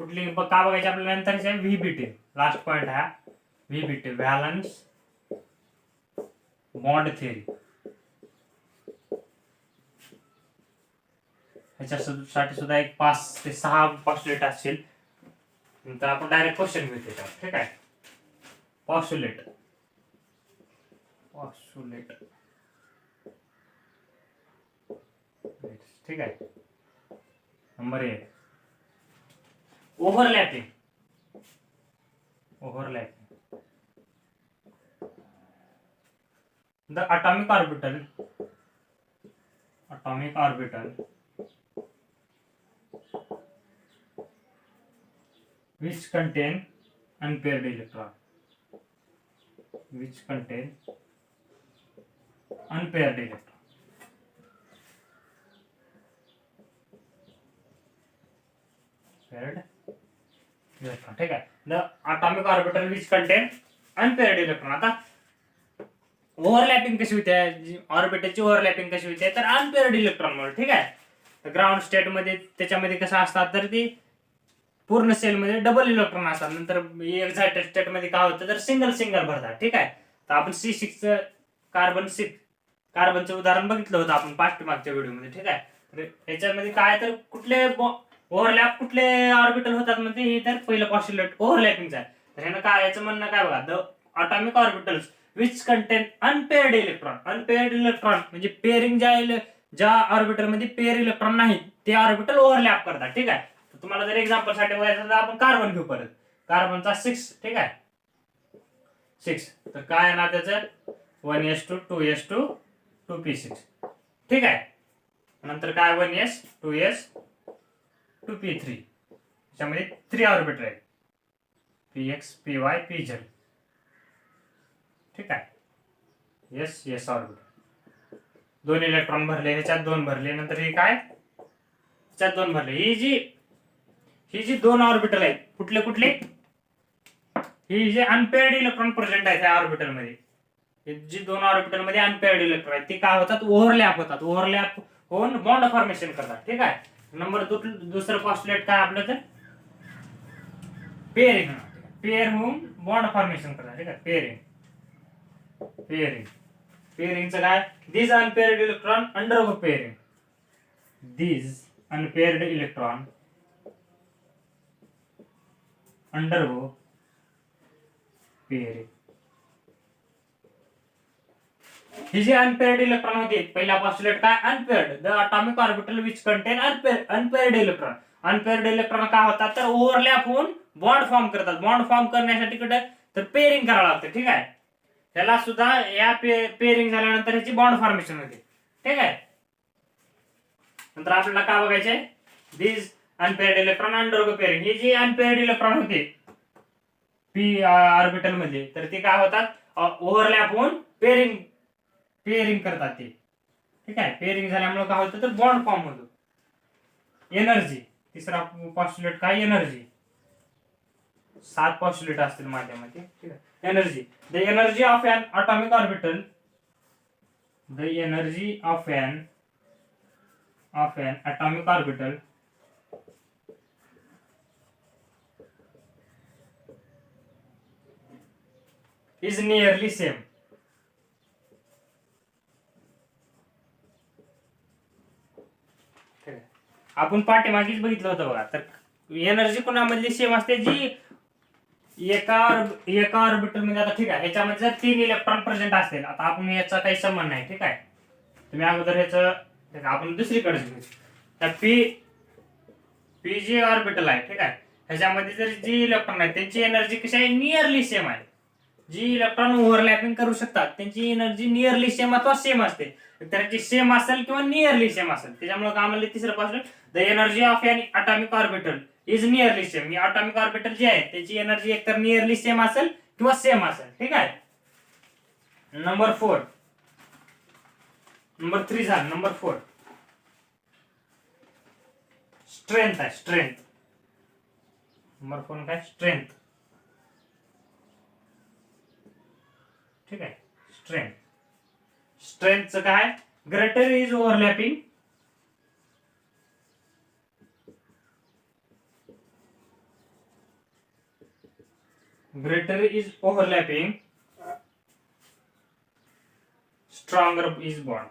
कुठली का बघायची आपल्याला नंतर, व्हीबीटी लास्ट पॉइंट हा व्हीबीटी व्हॅलन्स बॉन्ड थेअरी. ह्याच्यासाठी सुद्धा एक 5 ते 6 पॉस्ट्युलेट असतील. नंतर आपण डायरेक्ट क्वेश्चन घेऊ त्याच्यावर. ठीक आहे. पॉस्ट्युलेट ठीक आहे. Number 1 overlapping. The atomic orbital which contain unpaired electron. ठीक आहे. The atomic orbital which contain unpaired electron. आता ओव्हरलॅपिंग कशी होते, ऑर्बिटलची ओव्हरलॅपिंग कशी होते, तर अनपेअर्ड इलेक्ट्रॉन मुळे. ठीक आहे. तर ग्राउंड स्टेट मध्ये त्याच्यामध्ये कसं असतात, तर ती पूर्ण सेल मध्ये डबल इलेक्ट्रॉन असतात. नंतर एक्झायटेड स्टेट मध्ये काय होतं, तर सिंगल भरतात. ठीक आहे. तर आपण C6 कार्बनचं उदाहरण बघितलं होतं आपण पाठीमागच्या व्हिडिओ मध्ये. ठीक आहे. तर याच्यामध्ये काय, तर कुठले ओव्हरलॅप कुठले ऑर्बिटल होतात म्हणजे हे तर पहिलं पॉस्ट्युलेट ओव्हरलॅपिंगचा आहे. तर ह्यानं काय याचं म्हणणं काय बघा, the atomic orbitals which contain unpaired electron. Unpaired electron म्हणजे पेअरिंग ज्या ऑर्बिटल मध्ये पेअर इलेक्ट्रॉन नाही ते ऑर्बिटल ओव्हरलॅप करतात. ठीक आहे. तर तुम्हाला जर एक्झाम्पल साठी बघायचं तर आपण कार्बन घेऊ परत. कार्बनचा 6. ठीक आहे, 6. तर काय येणार त्याचं 1s2 2s2 2p6. ठीक आहे. नंतर काय 1s 2s 2p3. त्याच्यामध्ये 3 ऑर्बिटल आहेत, px py pz. ठीक आहे, एस एस ऑर्बिटल. 2 इलेक्ट्रॉन भरले, ह्याच्यात 2 भरले, नंतर हे काय ह्याच्यात 2 भरले. ही जी 2 ऑर्बिटल आहेत कुठले कुठले, ही जे अनपेअर्ड इलेक्ट्रॉन प्रेझेंट आहे त्या ऑर्बिटल मध्ये, जी 2 ऑर्बिटल मध्ये अनपेअर्ड इलेक्ट्रॉन आहेत ते काय होतात, ओव्हरलॅप होतात. ओव्हरलॅप होऊन बॉन्ड फॉर्मेशन करतात. ठीक आहे. नंबर दुसरं पॉस्टुलेट काय आपलं तर पेअरिंग. पेअर होऊन बॉन्ड फॉर्मेशन करतात. ठीक आहे, पेअरिंगचं काय, these unpaired electron undergo pairing. These unpaired electron undergo pairing. ही जे अनपेअर्ड इलेक्ट्रॉन होते, पहिला पॉस्टुलेट काय, unpaired the atomic orbital which contain unpaired electron. Unpaired electron काय होतात तर ओव्हरलॅप होऊन बॉन्ड फॉर्म करतात. बॉन्ड फॉर्म करण्यासाठी कुठे तर पेअरिंग करावं लागतं. ठीक आहे. त्याला सुद्धा या पेअरिंग झाल्यानंतर ह्याची बॉन्ड फॉर्मेशन होते. ठीक आहे. नंतर आपल्याला काय बघायचंय, दिस अनपेअर्ड इलेक्ट्रॉन अंडरगो पेअरिंग. हे जे अनपेअर्ड इलेक्ट्रॉन होते पी ऑर्बिटल मध्ये, तर ते काय होतात ओव्हरलॅप होऊन पेअरिंग करतात ते. ठीक आहे. पेअरिंग झाल्यामुळे काय होतं तर बॉन्ड फॉर्म होतो. एनर्जी, तिसरा पॉस्टुलेट काय, एनर्जी. 7 पॉस्टुलेट असतील माझ्यामध्ये. ठीक आहे. Energy, the energy of an atomic orbital, the energy of an atomic orbital is nearly same. आपण पाठीमागेच बघितलं होतं बघा. तर एनर्जी कोणामधली सेम असते, जी एका ऑर्बिटल मध्ये, आता ठीक आहे ह्याच्यामध्ये जर 3 इलेक्ट्रॉन प्रेझेंट असतील, आता आपण याचा काही संबंध नाही. ठीक आहे. तुम्ही अगोदर ह्याचं आपण दुसरीकडे घेऊ. तर पी जे ऑर्बिटल आहे, ठीक आहे, ह्याच्यामध्ये जर जी इलेक्ट्रॉन आहे त्यांची एनर्जी कशी आहे, नियरली सेम आहे. जी इलेक्ट्रॉन ओव्हरलॅपिंग करू शकतात त्यांची एनर्जी नियरली सेम अथवा सेम असते. त्याची सेम असेल किंवा नियरली सेम असेल, त्याच्यामुळे काय म्हणलं तिसरं पासून, the energy of an atomic orbital is nearly same. ही अटॉमिक ऑर्बिटल जी आहे त्याची एनर्जी एकतर नियरली सेम असेल किंवा सेम असेल. ठीक आहे. नंबर 3 झालं. नंबर 4 स्ट्रेंथ आहे. स्ट्रेंथ नंबर 4 काय, स्ट्रेंथ. ठीक आहे. स्ट्रेंथचं काय, greater is overlapping, stronger is bond.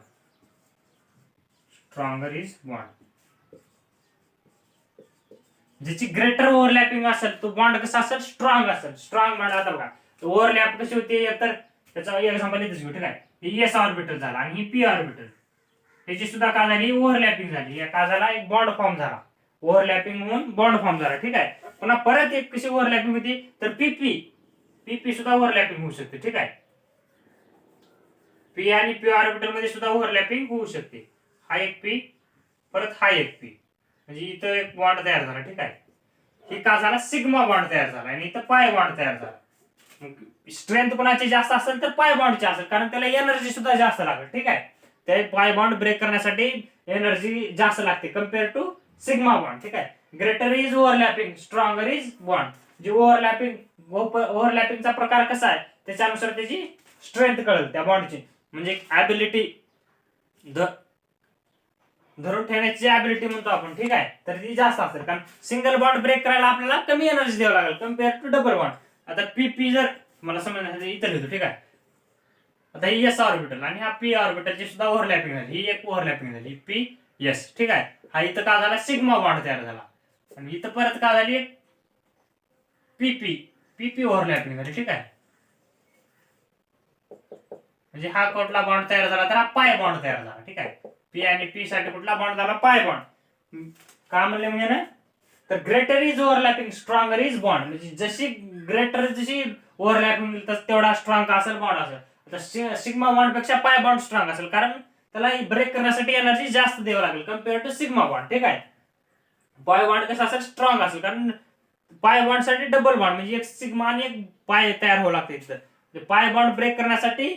ज्याची ग्रेटर ओव्हरलॅपिंग असेल तो बॉन्ड कसा असेल, स्ट्रॉंग असेल. Strong bond. आता बघा ओव्हरलॅप कशी होते, तर त्याचा एक्झाम्पल इथेच घेऊ. ठीक आहे. ही एस ऑर्बिटल झाला आणि ही पी ऑर्बिटल, त्याची सुद्धा काय झाली, ओव्हरलॅपिंग झाली. या काय झाला, एक बॉन्ड फॉर्म झाला. ओव्हरलॅपिंग म्हणून बॉन्ड फॉर्म झाला. ठीक आहे. पुन्हा परत एक कशी ओव्हरलॅपिंग होती तर पीपी सुद्धा ओव्हरलॅपिंग होऊ शकते. ठीक आहे. पी आणि पी ऑर्बिटल मध्ये सुद्धा ओव्हरलॅपिंग होऊ शकते. हा एक पी, परत हा एक पी, म्हणजे इथं एक बॉन्ड तयार झाला. ठीक आहे. ही का झाला, सिग्मा बॉन्ड तयार झाला आणि इथं पाय बॉन्ड तयार झाला. स्ट्रेंथ कोणाची जास्त असेल तर पाय बॉन्डची असेल, कारण त्याला एनर्जी सुद्धा जास्त लागेल. ठीक आहे. ते पाय बॉन्ड ब्रेक करण्यासाठी एनर्जी जास्त लागते कम्पेअर टू सिग्मा बॉन्ड. ठीक आहे. Greater is overlapping, stronger is bond. जे ओव्हरलॅपिंगचा प्रकार कसा आहे त्याच्यानुसार त्याची स्ट्रेंथ कळेल त्या बॉन्डची, म्हणजे ऍबिलिटी, धरून ठेवण्याची ऍबिलिटी म्हणतो आपण. ठीक आहे. तर ती जास्त असेल, कारण सिंगल बॉन्ड ब्रेक करायला आपल्याला कमी एनर्जी द्यावं लागेल कम्पेअर टू डबल बॉन्ड. आता पी जर मला समजण्यासाठी इथं लिहितो. ठीक आहे. आता ही एस ऑर्बिटल आणि हा पी ऑर्बिटलची सुद्धा ओव्हरलॅपिंग झाली. ही एक ओव्हरलॅपिंग झाली पी एस. ठीक आहे. हा इथं का झाला, सिग्मा बॉन्ड तयार झाला. आणि इथं परत काय झाली, पीपी पीपी ओव्हरलॅपिंग झाली. ठीक आहे, म्हणजे हा कुठला बॉन्ड तयार झाला, तर हा पाय बॉन्ड तयार झाला. ठीक आहे, पी आणि पी साठी कुठला बॉन्ड झाला, पाय बॉन्ड. काय म्हणले म्हणजे ना, तर greater is overlapping stronger is bond, म्हणजे जशी ग्रेटर जशी ओव्हरलॅपिंग तेवढा स्ट्रॉंग असेल बॉन्ड असेल. आता सिग्मा बॉन्ड पेक्षा पाय बॉन्ड स्ट्रॉंग असेल, कारण त्याला ब्रेक करण्यासाठी एनर्जी जास्त द्यावं लागेल कम्पेअर टू सिग्मा बॉन्ड. ठीक आहे, पाय बॉन्ड कसा असेल, स्ट्रॉंग असेल, कारण पाय बॉन्ड साठी डबल बॉन्ड म्हणजे एक सिग्मा आणि एक पाय तयार व्हावं लागते. तिथं पाय बॉन्ड ब्रेक करण्यासाठी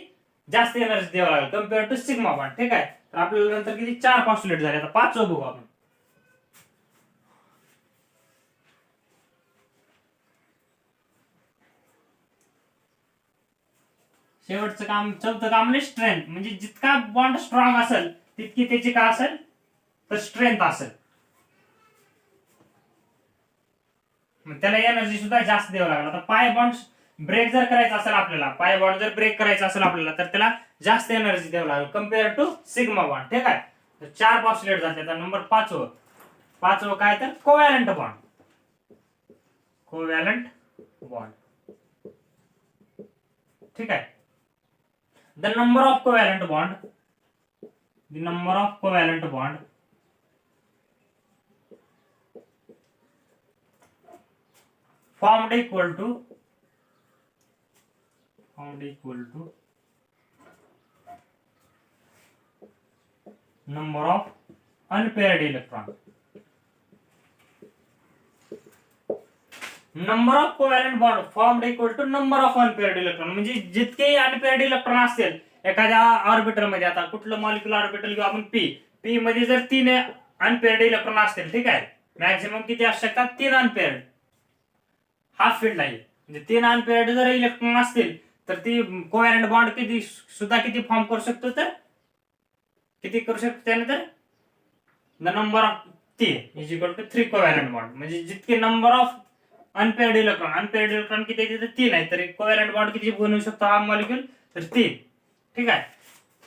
जास्त एनर्जी द्यावं लागेल कम्पेअर टू सिग्मा बॉन्ड. ठीक आहे, तर आपल्याला नंतर किती 4 पॉस्टुलेट झाले. आता 5 बघू आपण. शेवटचं काम, चौथं काम म्हणजे स्ट्रेंथ, म्हणजे जितका बॉन्ड स्ट्रॉंग असेल तितकी त्याची काय असेल, तर स्ट्रेंथ असेल. त्याला एनर्जी सुद्धा जास्त द्यावं लागेल. आता पाय बॉन्ड ब्रेक जर करायचा असेल आपल्याला, पाय बॉन्ड जर ब्रेक करायचा असेल आपल्याला, तर त्याला जास्त एनर्जी द्यावं लागेल कम्पेअर टू सिग्मा बॉन्ड. ठीक आहे, तर 4 पॉस्टुलेट झाले. आता नंबर 5वं काय, तर कोव्हॅलंट बॉन्ड. Covalent bond. ठीक आहे, the number of covalent bond, the number of covalent bond formed equal to number of unpaired electron. Number of covalent bond formed equal to number of unpaired electron, म्हणजे जितके unpaired electron असतील एखाद्या orbiter मध्ये. आता कुठलं molecular orbital घेऊ आपण, P मध्ये जर 3 अनपेअर्ड इलेक्ट्रॉन असतील, ठीक आहे, मॅक्झिमम किती असू शकतात, 3 अनपेअर्ड. हाफ फील्ड आहे, म्हणजे 3 अनपेअर्ड जर इलेक्ट्रॉन असतील तर ती कोव्हॅलंट बॉन्ड किती फॉर्म करू शकतो, तर किती करू शकतो त्यानंतर, the number of 3 is equal to 3 covalent bond. म्हणजे जितके नंबर ऑफ अनपेअर्ड इलेक्ट्रॉन किती आहे, 3 आहे, तर कोव्हॅलंट बॉन्ड किती बनवू शकतो हा मॉलिक्यूल, तर 3. ठीक आहे,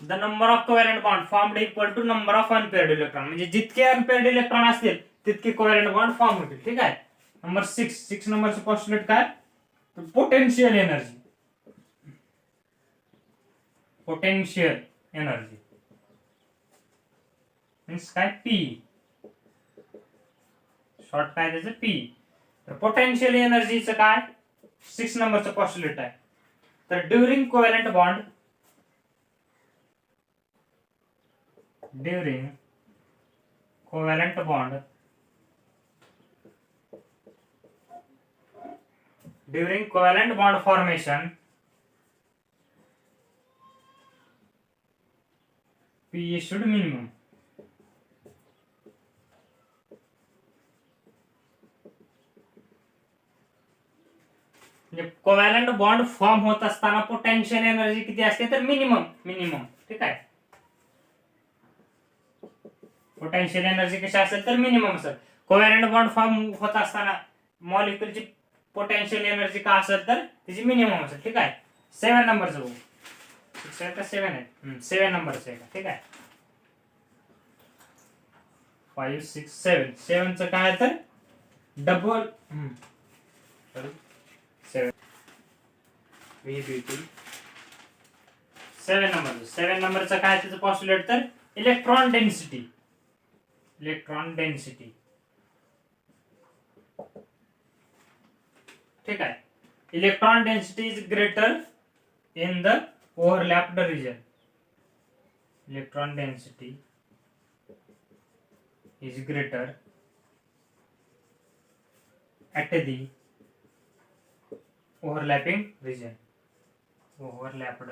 the number of covalent bond formed equal to number of unpaired electron, म्हणजे जितके अनपेअर्ड इलेक्ट्रॉन असतील तितके कोव्हॅलंट बॉन्ड फॉर्म होतील. ठीक आहे, नंबर 6 नंबरचं पॉस्टुलेट काय, potential energy. Potential energy means काय, पी, शॉर्ट काय त्याचं, पी. तर पोटेन्शियल एनर्जीचं काय, 6 नंबरचं पॉस्टुलेट आहे. तर during covalent bond, during covalent bond formation, P should minimum. म्हणजे कोव्हॅलंट बॉन्ड फॉर्म होत असताना पोटेन्शियल एनर्जी किती असते, तर मिनिमम. ठीक आहे, पोटेन्शियल एनर्जी कशी असेल, तर मिनिमम असेल. कोव्हॅलंट बॉन्ड फॉर्म होत असताना मॉलिक्युलची पोटेन्शियल एनर्जी का असेल, तर तिची मिनिमम असेल. ठीक आहे, 7 नंबरचं बघू. 7 आहे, 7 नंबरचं आहे. ठीक आहे, 5 6 7. 7चं काय, तर डबल 7 7 नंबरचं काय त्याचं पॉस्टुलेट, तर इलेक्ट्रॉन डेन्सिटी. ठीक आहे, electron density is greater in the overlapped region. Electron density is greater at the overlapping region. Overlapped.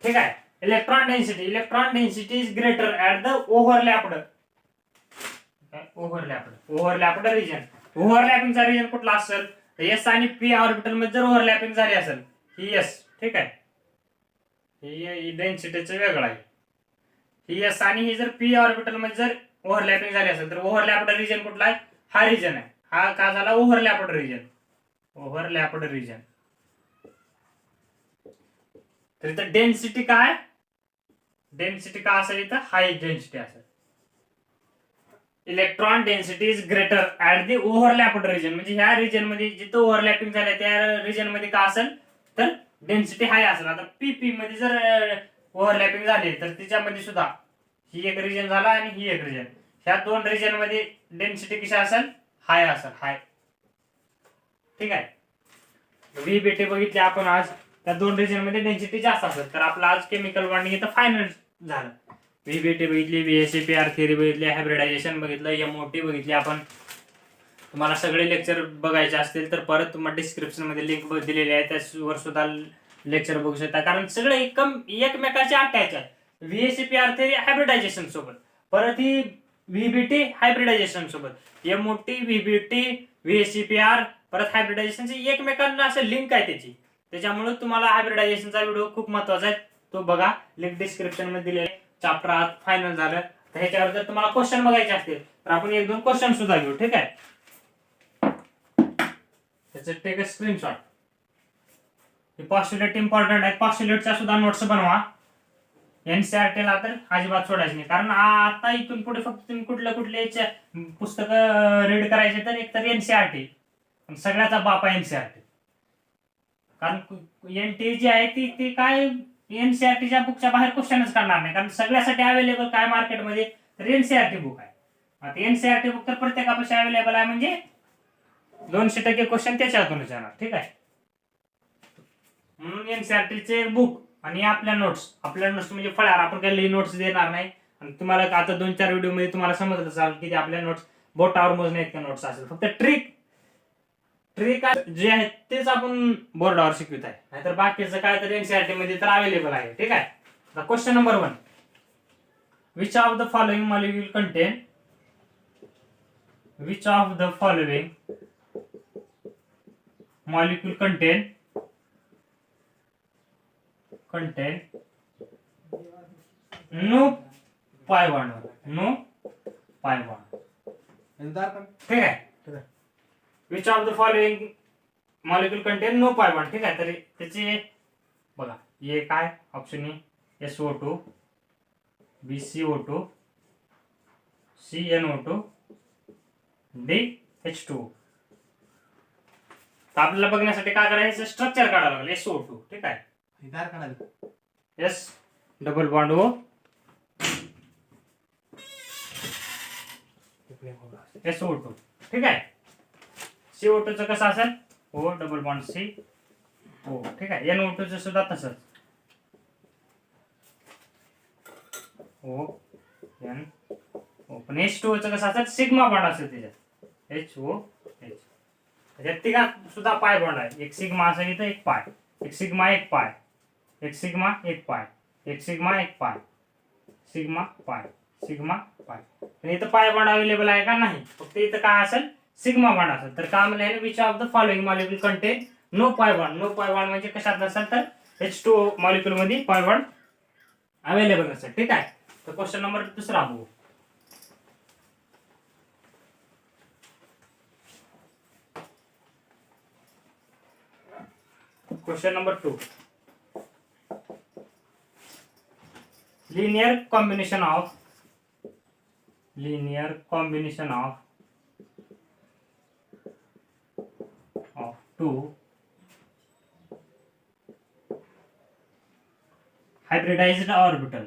ठीक आहे, electron density is greater at the overlapped region. ओव्हरलॅपिंगचा रिजन कुठला असेल, एस आणि पी ऑर्बिटल मध्ये जर ओव्हरलॅपिंग झाली असेल, ही एस, ठीक आहे, ही डेन्सिटीचं वेगळं आहे. ही एस आणि ही जर पी ऑर्बिटल मध्ये जर ओव्हरलॅपिंग झाली असेल, तर ओव्हरलॅप्ड रिजन कुठला आहे, हा रिजन आहे. हा का झाला, ओव्हरलॅप्ड रिजन. तर इथं डेन्सिटी काय, डेन्सिटी का असेल इथं हाय डेन्सिटी असेल. Electron density is greater at the overlapped region, म्हणजे ह्या रिजन मध्ये जिथं ओव्हरलॅपिंग झालंय त्या रिजन मध्ये का असेल तर डेन्सिटी हाय असेल. आता पीपी मध्ये जर ओव्हरलॅपिंग झाले तर त्याच्यामध्ये सुद्धा ही एक रिजन झाला आणि ही एक रिजन, ह्या दोन रिजन मध्ये डेन्सिटी कशी असेल हाय असेल, हाय. ठीक आहे. व्हीबीटी बघितले आपण आज, त्या दोन रिजन मध्ये डेन्सिटी जास्त असेल. तर आपलं आज केमिकल बॉन्डिंग इथं फायनल झालं. व्हीबीटी बघितली, बीएससीपीआर थिअरी बघितली, हायब्रिडायझेशन बघितलं, एमओटी बघितली आपण. तुम्हाला सगळे लेक्चर बघायचे असतील तर परत तुम्हाला डिस्क्रिप्शन मध्ये लिंक दिलेली आहे, त्यावर सुद्धा लेक्चर बघू शकता. कारण सगळे एकमेकाचे अटॅच आहे. व्हीएससीपीआर थिअरी हायब्रिडायझेशन सोबत, परत ही व्हीबीटी हायब्रिडायझेशन सोबत, एमओटी व्हीबीटी व्हीएससीपीआर परत हायब्रिडायझेशनची एकमेकांना असं लिंक आहे त्याची. त्याच्यामुळे तुम्हाला हायब्रिडायझेशनचा व्हिडिओ खूप महत्वाचा आहे, तो बघा. लिंक डिस्क्रिप्शन मध्ये दिलेला आहे. चॅप्टर आज फायनल झालं. तर ह्याच्यावर जर तुम्हाला क्वेश्चन बघायचे असतील तर आपण एक दोन क्वेश्चन सुद्धा घेऊ. ठीक आहे. त्याचं टेक स्क्रीनशॉट. हे पॉस्ट्युलेट इम्पॉर्टंट आहे. पॉस्ट्युलेटचा सुद्धा नोट्स बनवा. एनसीआरटीला तर अजिबात सोडायचं नाही, कारण आता इथून पुढे फक्त तुम्ही कुठले पुस्तक रीड करायचे तर एक तर एनसीआरटी, सगळ्याचा बाप आहे एनसीआरटी. कारण एनटी जी आहे ती काय एनसीआरटीच्या बुकच्या बाहेर क्वेश्चनच काढणार नाही, कारण सगळ्यासाठी अवेलेबल काय मार्केटमध्ये तर एनसीआरटी बुक आहे. आता एनसीआरटी बुक तर प्रत्येकापाशी अवेलेबल आहे, म्हणजे 200% क्वेश्चन त्याच्यातूनच येणार. ठीक आहे. म्हणून एनसीआरटीचे बुक आणि आपल्या नोट्स म्हणजे फळ्यावर आपण काही नोट्स देणार नाही. आणि तुम्हाला आता 2-4 व्हिडिओ मध्ये तुम्हाला समजत असाल की आपल्या नोट्स बोटावर मोजणे इतके नोट्स असेल. फक्त ट्रिक जे आहेत तेच आपण बोर्डावर शिकवित आहे, नाहीतर बाकीचं काय तर एनसीआरटी मध्ये तर अवेलेबल आहे. ठीक आहे. Question number 1. Which of the following molecule contain no pi bond. ठीक आहे. Which of the following molecule contain no pi bond. ठीक आहे. तर त्याचे बघा, हे काय ऑप्शन आहे SO2, BCO2, CNO2, DH2. तर आपल्याला बघण्यासाठी काय करायचं, स्ट्रक्चर काढावं लागेल. SO2. ठीक आहे. S double bond O, SO2. ठीक आहे. CO2 चं कसं असेल O double bond C O. ठीक आहे. NO2 चं सुद्धा तसंच O N O. पण H2O चं कसं असेल सिग्मा बॉन्ड असेल त्याच्यात HOH. त्याच्यात तिघा सुद्धा पाय बॉन्ड आहे. एक सिग्मा असेल इथं, एक पाय, एक सिग्मा, एक पाय, एक सिग्मा, एक पाय, एक सिग्मा, एक पाय, सिग्मा पाय, सिग्मा पाय. आणि इथं पाय बॉन्ड अवेलेबल आहे का नाही, फक्त इथं काय असेल सिग्मा बॉन्ड असेल. तर काय म्हणलं which of the following molecule contain no pi bond. No pi bond म्हणजे कशात नसेल तर H2O मॉलिक्यूल मध्ये पाय बॉन्ड अवेलेबल नसेल. ठीक आहे. तर क्वेश्चन नंबर 2 बघू. Question number 2. linear combination of two hybridized orbital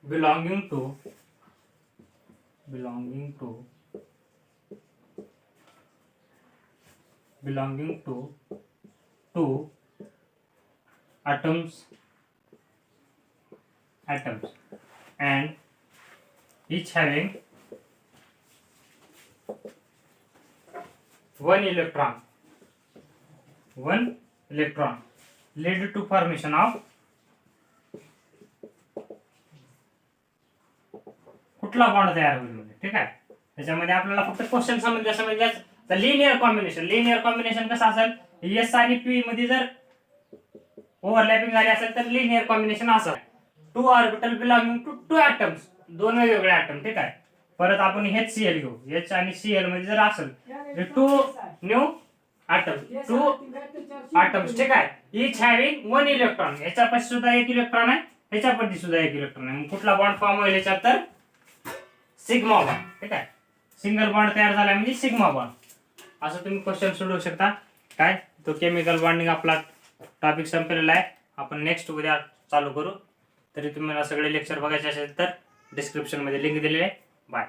belonging to two atoms and each having one electron lead to formation of कुठला बॉन्ड तयार होईल म्हणजे. ठीक आहे. त्याच्यामध्ये आपल्याला फक्त क्वेश्चन समजायचं तर लिनियर कॉम्बिनेशन कसं असेल, एस आणि पी मध्ये जर ओव्हरलॅपिंग झाली असेल तर लिनियर कॉम्बिनेशन असेल. 2 ऑर्बिटल बिलॉंगिंग टू 2 ॲटम्स, 2 वेगवेगळे ॲटम. ठीक आहे. परत आपण HCl घेऊ. H आणि Cl मध्ये जर असेल 2 न्यू atoms, two atoms, ठीक आहे. each having one electron. याच्यापाशी सुद्धा एक इलेक्ट्रॉन आहे, याच्यापाशी सुद्धा एक इलेक्ट्रॉन आहे. मग कुठला बॉन्ड फॉर्म होईल याच्यात? तर सिग्मा बॉन्ड, ठीक आहे. सिंगल बॉन्ड तयार झाला म्हणजे सिग्मा बॉन्ड. असं तुम्ही क्वेश्चन सोडवू शकता. काय तो केमिकल बॉन्डिंग आपला टॉपिक संपलेला आहे. आपण नेक्स्ट उद्या चालू करू. तरी तुम्हाला सगळे लेक्चर बघायचे असेल तर डिस्क्रिप्शन मध्ये लिंक दिलेली आहे. बाय.